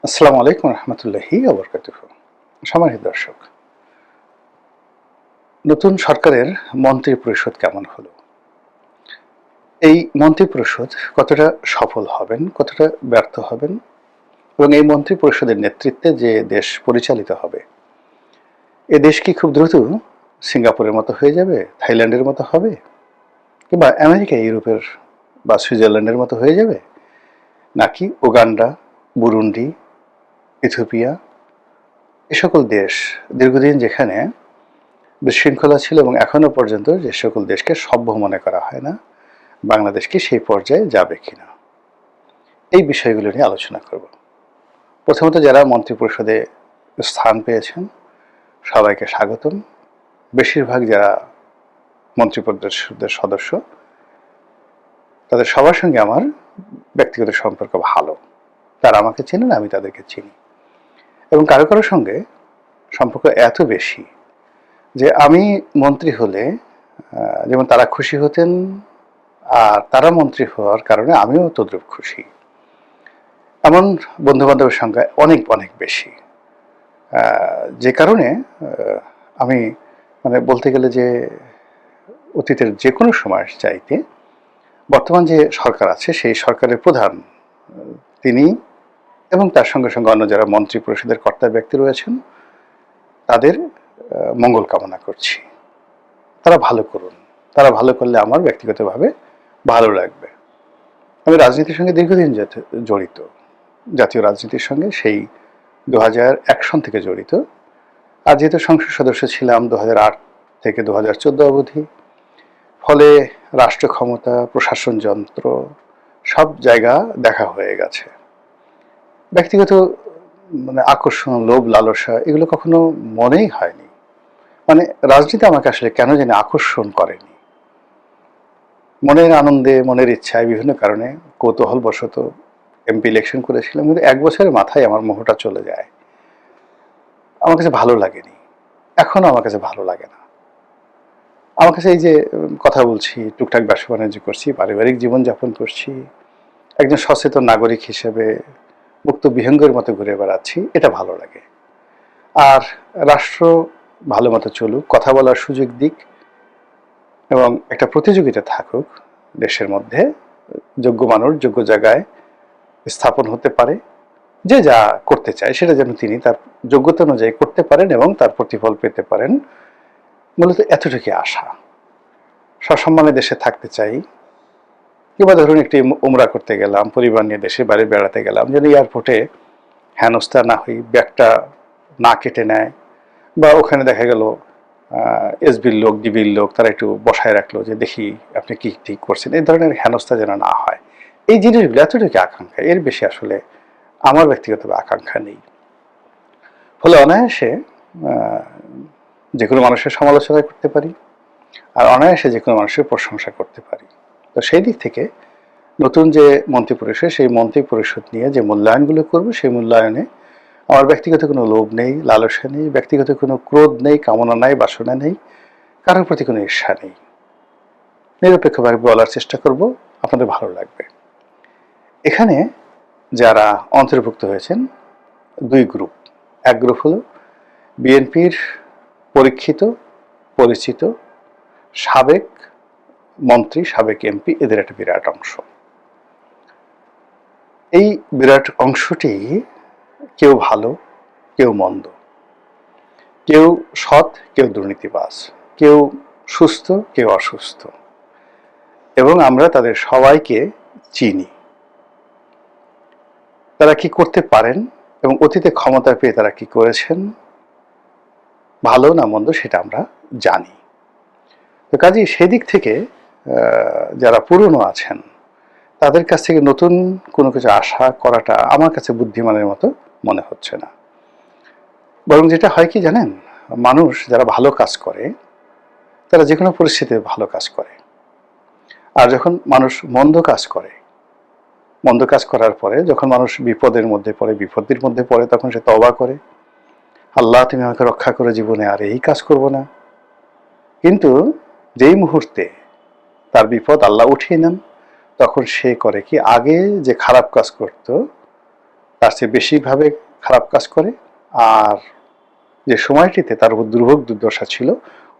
আসসালামু আলাইকুম রহমতুল্লাহি ওয়া বারাকাতুহু। সম্মানিত দর্শক, নতুন সরকারের মন্ত্রী পরিষদ কেমন হলো? এই মন্ত্রী পরিষদ কতটা সফল হবেন, কতটা ব্যর্থ হবেন এবং এই মন্ত্রী পরিষদের নেতৃত্বে যে দেশ পরিচালিত হবে, এ দেশ কি খুব দ্রুত সিঙ্গাপুরের মতো হয়ে যাবে, থাইল্যান্ডের মতো হবে, কিংবা আমেরিকা, ইউরোপের বা সুইজারল্যান্ডের মতো হয়ে যাবে, নাকি উগান্ডা, বুরুন্ডি, ইথিওপিয়া এ সকল দেশ দীর্ঘদিন যেখানে বিশৃঙ্খলা ছিল এবং এখনো পর্যন্ত যে সকল দেশকে সভ্য মনে করা হয় না, বাংলাদেশ কি সেই পর্যায়ে যাবে কিনা, এই বিষয়গুলো নিয়ে আলোচনা করব। প্রথমত যারা মন্ত্রিপরিষদে স্থান পেয়েছেন সবাইকে স্বাগতম। বেশিরভাগ যারা মন্ত্রিপরিষদের সদস্য তাদের সবার সঙ্গে আমার ব্যক্তিগত সম্পর্ক ভালো। তারা আমাকে চেনেন, আমি তাদেরকে চিনি, এবং কারো কারোর সঙ্গে সম্পর্ক এত বেশি যে আমি মন্ত্রী হলে যেমন তারা খুশি হতেন, আর তারা মন্ত্রী হওয়ার কারণে আমিও তদ্রুপ খুশি। এমন বন্ধুবান্ধবের সংখ্যা অনেক অনেক বেশি, যে কারণে আমি বলতে গেলে যে অতীতের যে কোনো সময় চাইতে বর্তমান যে সরকার আছে সেই সরকারের প্রধান তিনি এবং তার সঙ্গে সঙ্গে অন্য যারা মন্ত্রী পরিষদের কর্তা ব্যক্তি রয়েছেন তাদের মঙ্গল কামনা করছি। তারা ভালো করুন, তারা ভালো করলে আমার ব্যক্তিগতভাবে ভালো লাগবে। আমি রাজনীতির সঙ্গে দীর্ঘদিন জড়িত, জাতীয় রাজনীতির সঙ্গে সেই 2001 সন থেকে জড়িত। আর যেহেতু সংসদ সদস্য ছিলাম 2008 থেকে 2014 অবধি, ফলে রাষ্ট্র ক্ষমতা, প্রশাসন যন্ত্র সব জায়গা দেখা হয়ে গেছে। ব্যক্তিগত আকর্ষণ, লোভ, লালসা এগুলো কখনো মনেই হয়নি। রাজনীতি আমাকে আসলে কেন জানি আকর্ষণ করেনি। মনের আনন্দে, মনের ইচ্ছায়, বিভিন্ন কারণে কৌতূহলবশত এমপি ইলেকশন করেছিলাম, কিন্তু 1 বছরের মাথায় আমার মোহটা চলে যায়। আমার কাছে ভালো লাগেনি, এখনো আমার কাছে ভালো লাগে না। আমার কাছে এই যে কথা বলছি, টুকটাক ব্যবসা বাণিজ্য করছি, পারিবারিক জীবনযাপন করছি, একজন সচেতন নাগরিক হিসেবে মুক্ত বিহঙ্গের মতো ঘুরে বেড়াচ্ছি, এটা ভালো লাগে। আর রাষ্ট্র ভালো মতো চলুক, কথা বলার সুযোগ দিক এবং একটা প্রতিযোগিতা থাকুক দেশের মধ্যে, যোগ্য মানুষ যোগ্য জায়গায় স্থাপন হতে পারে, যে যা করতে চায় সেটা যেন তিনি তার যোগ্যতা অনুযায়ী করতে পারেন এবং তার প্রতিফল পেতে পারেন। মূলত এতটুকুই আশা। সসম্মানে দেশে থাকতে চাই, কিংবা ধরুন একটি উমরা করতে গেলাম, পরিবার নিয়ে দেশের বাইরে বেড়াতে গেলাম, যেন এয়ারপোর্টে হেনস্থা না হই, ব্যাগটা না কেটে নেয়, বা ওখানে দেখা গেল এসবির লোক, ডিবির লোক তারা একটু বসায় রাখলো যে দেখি আপনি কি ঠিক করছেন, এই ধরনের হেনস্থা যেন না হয়। এই জিনিসগুলো এতটুকু আকাঙ্ক্ষা, এর বেশি আসলে আমার ব্যক্তিগতভাবে আকাঙ্ক্ষা নেই। ফলে অনায়াসে যে কোনো মানুষের সমালোচনা করতে পারি, আর অনায়াসে যে কোনো মানুষের প্রশংসা করতে পারি। তো সেই দিক থেকে নতুন যে মন্ত্রী পরিষদ, সেই মন্ত্রী পরিষদ নিয়ে যে মূল্যায়নগুলো করব, সেই মূল্যায়নে আমার ব্যক্তিগত কোনো লোভ নেই, লালসা নেই, ব্যক্তিগত কোনো ক্রোধ নেই, কামনা নেই, বাসনা নেই, কারোর প্রতি কোনো ঈর্ষা নেই। নিরপেক্ষভাবে বলার চেষ্টা করব, আপনাদের ভালো লাগবে। এখানে যারা অন্তর্ভুক্ত হয়েছেন 2 গ্রুপ। এক গ্রুপ হলো বিএনপির পরীক্ষিত, পরিচিত সাবেক মন্ত্রী, সাবেক এমপি, এদের একটা বিরাট অংশ। এই বিরাট অংশটি কেউ ভালো, কেউ মন্দ, কেউ সৎ, কেউ দুর্নীতিবাজ, কেউ সুস্থ, কেউ অসুস্থ, এবং আমরা তাদের সবাইকে চিনি। তারা কি করতে পারেন এবং অতীতে ক্ষমতা পেয়ে তারা কি করেছেন, ভালো না মন্দ, সেটা আমরা জানি। তো কাজেই সেদিক থেকে যারা পুরনো আছেন তাদের কাছ থেকে নতুন কোনো কিছু আশা করাটা আমার কাছে বুদ্ধিমানের মতো মনে হচ্ছে না। বরং যেটা হয় কি জানেন, মানুষ যারা ভালো কাজ করে তারা যে কোনো পরিস্থিতিতে ভালো কাজ করে, আর যখন মানুষ মন্দ কাজ করে, মন্দ কাজ করার পরে যখন মানুষ বিপদের মধ্যে পড়ে, বিপত্তির মধ্যে পড়ে, তখন সে তওবা করে, আল্লাহ তুমি আমাকে রক্ষা করে, জীবনে আর এই কাজ করব না। কিন্তু যেই মুহূর্তে তার বিপদ আল্লাহ উঠিয়ে নেন, তখন সে করে কি, আগে যে খারাপ কাজ করত তার চেয়ে বেশিভাবে খারাপ কাজ করে, আর যে সময়টিতে তার উপর দুর্ভোগ দুর্দশা ছিল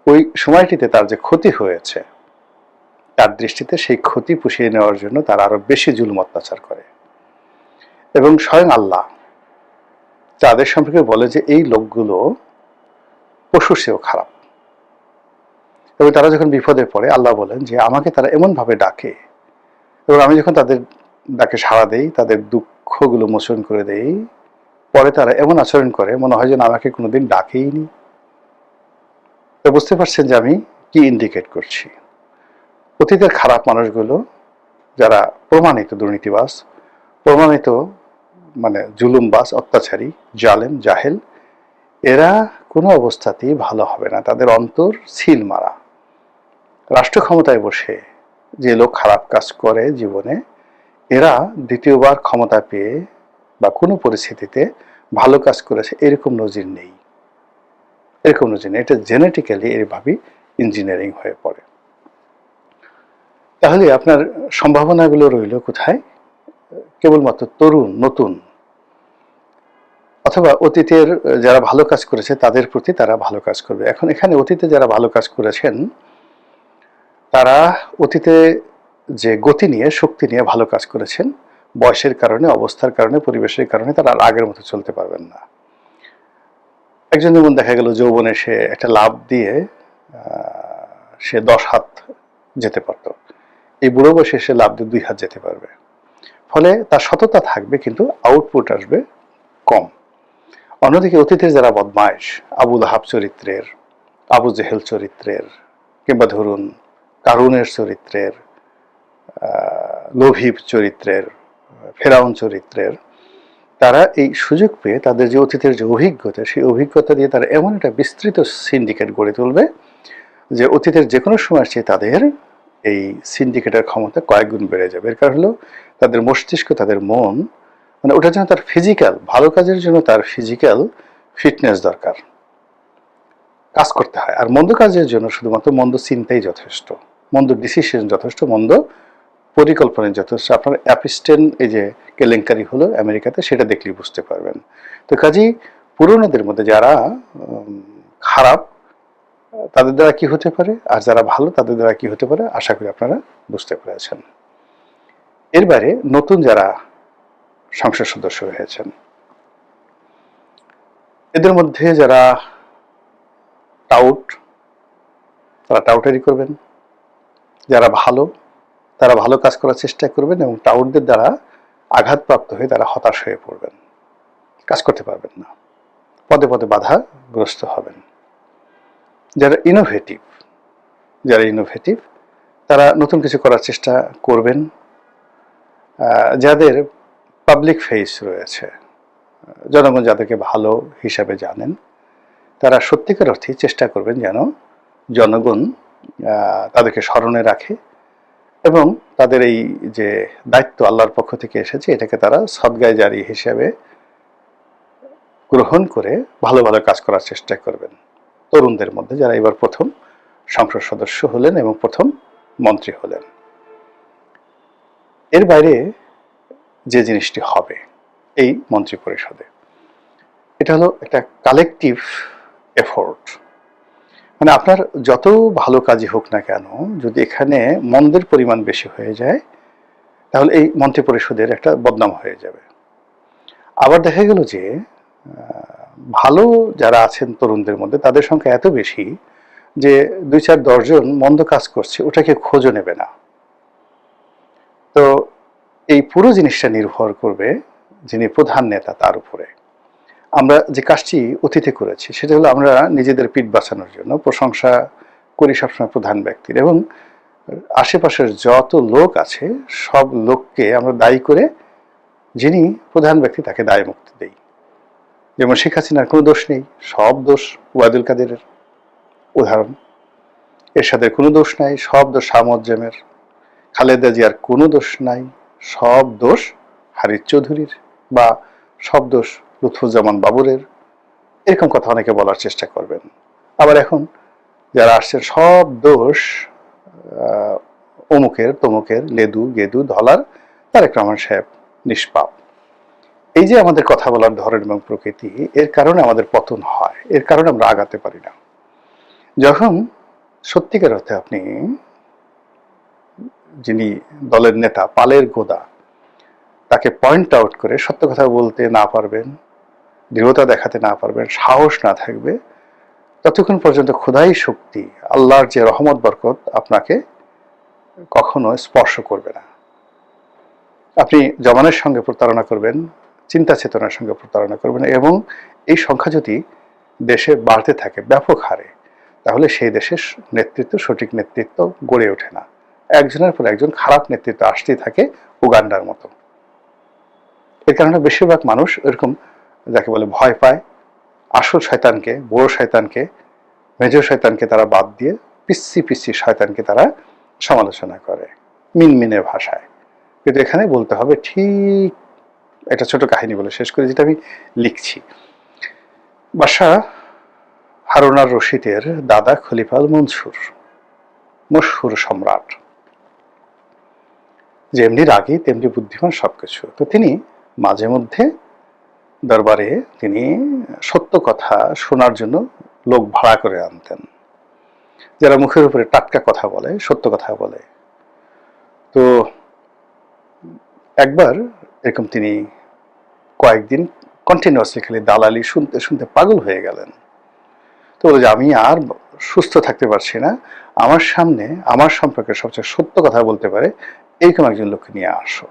ওই সময়টিতে তার যে ক্ষতি হয়েছে তার দৃষ্টিতে সেই ক্ষতি পুষিয়ে নেওয়ার জন্য তার আরো বেশি জুলুম অত্যাচার করে। এবং স্বয়ং আল্লাহ তাদের সম্পর্কে বলে যে এই লোকগুলো পশুর চেয়েও খারাপ। এবং তারা যখন বিপদে পড়ে আল্লাহ বলেন যে আমাকে তারা এমনভাবে ডাকে এবং আমি যখন তাদের ডাকে সাড়া দেই, তাদের দুঃখগুলো মোচন করে দেই, পরে তারা এমন আচরণ করে মনে হয় যেন আমাকে কোনোদিন ডাকেইনি। তো বুঝতে পারছেন যে আমি কি ইন্ডিকেট করছি। অতীতের খারাপ মানুষগুলো যারা প্রমাণিত দুর্নীতিবাজ, প্রমাণিত জুলুমবাজ, অত্যাচারী, জালেম, জাহেল, এরা কোনো অবস্থাতেই ভালো হবে না। তাদের অন্তর সিল মারা। রাষ্ট্র ক্ষমতায় বসে যে লোক খারাপ কাজ করে জীবনে, এরা দ্বিতীয়বার ক্ষমতা পেয়ে বা কোনো পরিস্থিতিতে ভালো কাজ করেছে এরকম নজির নেই। এরকম নজির নেই। এটা জেনেটিক্যালি এভাবেই ইঞ্জিনিয়ারিং হয়ে পড়ে। তাহলে আপনার সম্ভাবনাগুলো রইল কোথায়? কেবলমাত্র তরুণ, নতুন, অথবা অতীতের যারা ভালো কাজ করেছে তাদের প্রতি তারা ভালো কাজ করবে। এখন এখানে অতীতে যারা ভালো কাজ করেছেন তারা অতীতে যে গতি নিয়ে, শক্তি নিয়ে ভালো কাজ করেছেন, বয়সের কারণে, অবস্থার কারণে, পরিবেশের কারণে তারা আগের মতো চলতে পারবেন না। একজন যেমন দেখা গেল যৌবনে সে একটা লাভ দিয়ে সে 10 হাত যেতে পারত, এই বুড়ো বয়সে সে লাভ দিয়ে 2 হাত যেতে পারবে। ফলে তার সততা থাকবে কিন্তু আউটপুট আসবে কম। অন্যদিকে অতীতের যারা বদমাইশ, আবু লাহাব চরিত্রের, আবু জেহেল চরিত্রের, কিংবা ধরুন কারুনের চরিত্রের, লোভী চরিত্রের, ফেরাউন চরিত্রের, তারা এই সুযোগ পেয়ে তাদের যে অতীতের যে অভিজ্ঞতা, সেই অভিজ্ঞতা দিয়ে তারা এমন একটা বিস্তৃত সিন্ডিকেট গড়ে তুলবে যে অতীতের যে কোনো সময় চেয়ে তাদের এই সিন্ডিকেটের ক্ষমতা কয়েক গুণ বেড়ে যাবে। এর কারণ হলো তাদের মস্তিষ্ক, তাদের মন, ওটার জন্য তার ফিজিক্যাল, ভালো কাজের জন্য তার ফিজিক্যাল ফিটনেস দরকার, কাজ করতে হয়। আর মন্দ কাজের জন্য শুধুমাত্র মন্দ চিন্তাই যথেষ্ট, মন্দ ডিসিশন যথেষ্ট, মন্দ পরিকল্পনায় যথেষ্ট। আপনার অ্যাপিস্টেন এই যে কেলেঙ্কারি হলো আমেরিকাতে, সেটা দেখলেই বুঝতে পারবেন। তো কাজেই পুরনোদের মধ্যে যারা খারাপ তাদের দ্বারা কি হতে পারে, আর যারা ভালো তাদের দ্বারা কি হতে পারে, আশা করি আপনারা বুঝতে পেরেছেন। এর বাইরে নতুন যারা সংসদ সদস্য হয়েছেন, এদের মধ্যে যারা টাউট, তারা টাউটারি করবেন। যারা ভালো, তারা ভালো কাজ করার চেষ্টা করবেন এবং টাউটদের দ্বারা আঘাতপ্রাপ্ত হয়ে তারা হতাশ হয়ে পড়বেন, কাজ করতে পারবেন না, পদে পদে বাধাগ্রস্ত হবেন। যারা ইনোভেটিভ তারা নতুন কিছু করার চেষ্টা করবেন। যাদের পাবলিক ফেস রয়েছে, জনগণ যাদেরকে ভালো হিসাবে জানেন, তারা সত্যিকার অর্থে চেষ্টা করবেন যেন জনগণ তাদেরকে স্মরণে রাখে এবং তাদের এই যে দায়িত্ব আল্লাহর পক্ষ থেকে এসেছে এটাকে তারা সদগায়ে জারি হিসেবে গ্রহণ করে ভালো ভালো কাজ করার চেষ্টা করবেন। তরুণদের মধ্যে যারা এবার প্রথম সংসদ সদস্য হলেন এবং প্রথম মন্ত্রী হলেন। এর বাইরে যে জিনিসটি হবে এই মন্ত্রী পরিষদে, এটা হলো একটা কালেকটিভ এফোর্ট। আপনার যত ভালো কাজই হোক না কেন, যদি এখানে মন্দের পরিমাণ বেশি হয়ে যায় তাহলে এই মন্ত্রী পরিষদের একটা বদনাম হয়ে যাবে। আবার দেখা গেল যে ভালো যারা আছেন তরুণদের মধ্যে, তাদের সংখ্যা এত বেশি যে 2-4-10 জন মন্দ কাজ করছে ওটাকে খোঁজও নেবে না। তো এই পুরো জিনিসটা নির্ভর করবে যিনি প্রধান নেতা তার উপরে। আমরা যে কাজটি অতীতে করেছি সেটা হলো আমরা নিজেদের পিঠ বাঁচানোর জন্য প্রশংসা করি সবসময় প্রধান ব্যক্তির, এবং আশেপাশের যত লোক আছে সব লোককে আমরা দায়ী করে যিনি প্রধান ব্যক্তি তাকে দায় মুক্তি দেই। যেমন শেখ হাসিনার কোনো দোষ নেই, সব দোষ ওবায়দুল কাদেরের উদাহরণ। এরশাদের কোনো দোষ নাই, সব দোষ শাহ মুয়াজ্জেমের। খালেদা জিয়ার কোনো দোষ নাই, সব দোষ হারিস চৌধুরীর, বা সব দোষ লুৎফুজ্জামান বাবরের। এরকম কথা অনেকে বলার চেষ্টা করবেন। আবার এখন যারা আসছেন সব দোষ অমুকের তমুকের, লেদু গেদু ধলার, তারেক রহমান সাহেব নিষ্পাপ। এই যে আমাদের কথা বলার ধরন এবং প্রকৃতি, এর কারণে আমাদের পতন হয়, এর কারণে আমরা আগাতে পারি না। যখন সত্যিকার অর্থে আপনি যিনি দলের নেতা, পালের গোদা, তাকে পয়েন্ট আউট করে সত্য কথা বলতে না পারবেন, দৃঢ়তা দেখাতে না পারবেন, সাহস না থাকবে, ততক্ষণ পর্যন্ত খোদাই শক্তি, আল্লাহর যে রহমত বরকত আপনাকে কখনো স্পর্শ করবে না। আপনি জমানের সঙ্গে প্রতারণা করবেন, চিন্তা চেতনার সঙ্গে প্রতারণা করবেন, এবং এই সংখ্যা যদি দেশে বাড়তে থাকে ব্যাপক হারে, তাহলে সেই দেশের নেতৃত্ব, সঠিক নেতৃত্ব গড়ে ওঠে না। একজনের পর একজন খারাপ নেতৃত্ব আসতেই থাকে, উগান্ডার মতো। এর কারণে বেশিরভাগ মানুষ এরকম যাকে বলে ভয় পায়, আসল শয়তানকে, বড় শয়তানকে, মেজর শয়তানকে তারা বাদ দিয়ে পিচ্ছি পিচ্ছি শয়তানকে তারা সমালোচনা করে মিনমিনে ভাষায়। কিন্তু এখানে বলতে হবে ঠিক একটা ছোট কাহিনী বলে শেষ করে, যেটা আমি লিখছি। বাদশাহ হারুন আর রশিদের দাদা খলিফা আল মনসুর, মশহুর সম্রাট, যেমনি রাগী তেমনি বুদ্ধিমান সবকিছু। তো তিনি মাঝে মধ্যে দরবারে তিনি সত্য কথা শোনার জন্য লোক ভাড়া করে আনতেন, যারা মুখের উপরে টাটকা কথা বলে, সত্য কথা বলে। তো একবার এরকম তিনি কয়েকদিন কন্টিনিউয়াসলি খালি দালালি শুনতে শুনতে পাগল হয়ে গেলেন। তো বলে যে আমি আর সুস্থ থাকতে পারছি না, আমার সামনে আমার সম্পর্কে সবচেয়ে সত্য কথা বলতে পারে এইরকম একজন লোককে নিয়ে আসো।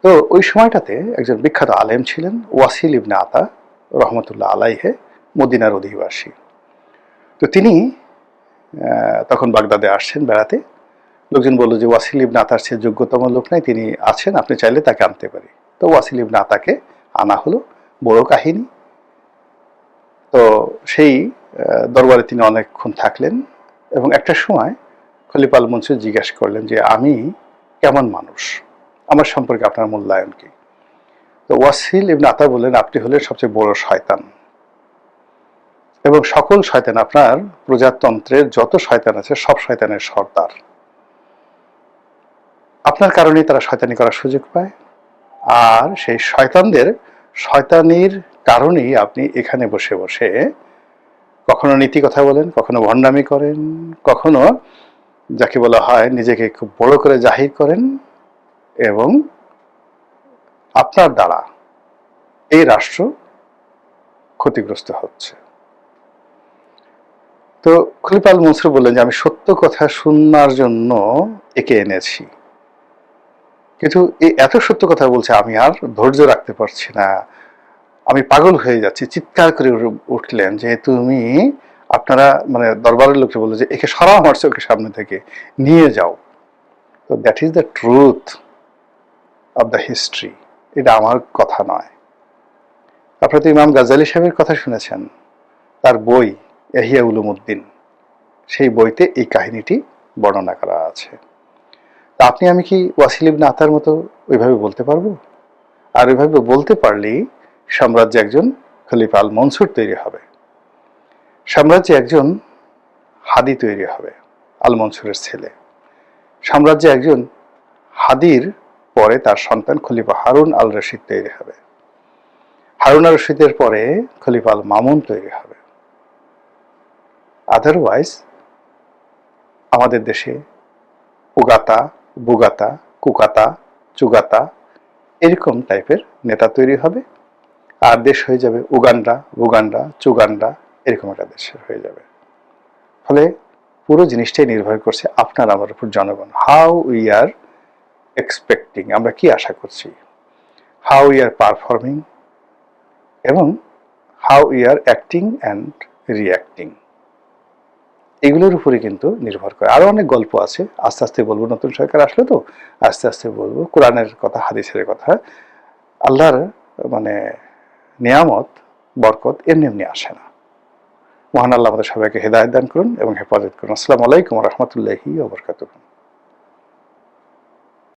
তো ওই সময়টাতে একজন বিখ্যাত আলেম ছিলেন, ওয়াসিল ইবনে আতা রহমতুল্লাহ আলাইহে, মদিনার অধিবাসী। তো তিনি তখন বাগদাদে আসছেন বেড়াতে। লোকজন বলল যে ওয়াসিল ইবনে আতার চেয়ে যোগ্যতম লোক নাই, তিনি আছেন, আপনি চাইলে তাকে আনতে পারি। তো ওয়াসিল ইবনে আতাকে আনা হলো। বড় কাহিনী। তো সেই দরবারে তিনি অনেকক্ষণ থাকলেন, এবং একটা সময় খলিফা আল মনসুর জিজ্ঞাসা করলেন যে আমি কেমন মানুষ, আমার সম্পর্কে আপনার মূল্যায়ন কি? তো ওয়াসিল ইবনে আতা বললেন, আপনি হলেন সবচেয়ে বড় শয়তান, এবং সকল শয়তান, আপনার প্রজাতন্ত্রের যত শয়তান আছে সব শয়তানের সর্দার। আপনার কারণেই তারা শয়তানি করার সুযোগ পায়, আর সেই শয়তানদের শয়তানির কারণেই আপনি এখানে বসে বসে কখনো নীতি কথা বলেন, কখনো ভণ্ডামি করেন, কখনো যাকে বলা হয় নিজেকে খুব বড় করে জাহির করেন, এবং আপনার দ্বারা এই রাষ্ট্র ক্ষতিগ্রস্ত হচ্ছে। তো খলিফা আল মনসুর বললেন যে আমি সত্য কথা শোনার জন্য একে এনেছি, কিন্তু এই এত সত্য কথা বলছে আমি আর ধৈর্য রাখতে পারছি না, আমি পাগল হয়ে যাচ্ছি। চিৎকার করে উঠলেন যে তুমি, আপনারা মানে দরবারের লোককে বললো যে একে সরাও আমার চোখের সামনে থেকে, নিয়ে যাও। তো that is the truth of the history, এটা আমার কথা নয়। আপনারা তো ইমাম গাজ্জালি সাহেবের কথা শুনেছেন, তার বই ইহইয়া উলুমউদ্দিন, সেই বইতে এই কাহিনীটি বর্ণনা করা আছে। তা আপনি আমি কি ওয়াসিল ইবনে আতার মতো ওইভাবে বলতে পারবো? আর ওইভাবে বলতে পারলেই সাম্রাজ্যে একজন খলিফা আল মনসুর তৈরি হবে, সাম্রাজ্যে একজন হাদি তৈরি হবে, আল মনসুরের ছেলে। সাম্রাজ্যে একজন হাদির পরে তার সন্তান খলিফা হারুন আল রশিদ তৈরি হবে, হারুন আল রশিদের পরে খলিফা আল মামুন তৈরি হবে। আদারওয়াইজ আমাদের দেশে উগাতা, বুগাতা, কুকাতা, চুগাতা এরকম টাইপের নেতা তৈরি হবে, আর দেশ হয়ে যাবে উগান্ডা, বুগান্ডা, চুগান্ডা, এরকম একটা দেশ হয়ে যাবে। ফলে পুরো জিনিসটাই নির্ভর করছে আপনার আমার উপর, জনগণ। হাউ উই আর এক্সপেক্টিং, আমরা কি আশা করছি, হাউ উই আর পারফর্মিং, এবং how we are acting and reacting, এগুলোর উপরে কিন্তু নির্ভর করে। আরো অনেক গল্প আছে, আস্তে আস্তে বলবো, নতুন সরকার আসলে তো আস্তে আস্তে বলবো। কোরআনের কথা, হাদিসের কথা, আল্লাহর মানে নিয়ামত, বরকত এমনি এমনি আসে না। মহান আল্লাহ আমাদের সবাইকে হেদায়েত দান করুন এবং হেফাজত করুন। আসসালামু আলাইকুম ওয়া রাহমাতুল্লাহি ওয়া বারাকাতুহু।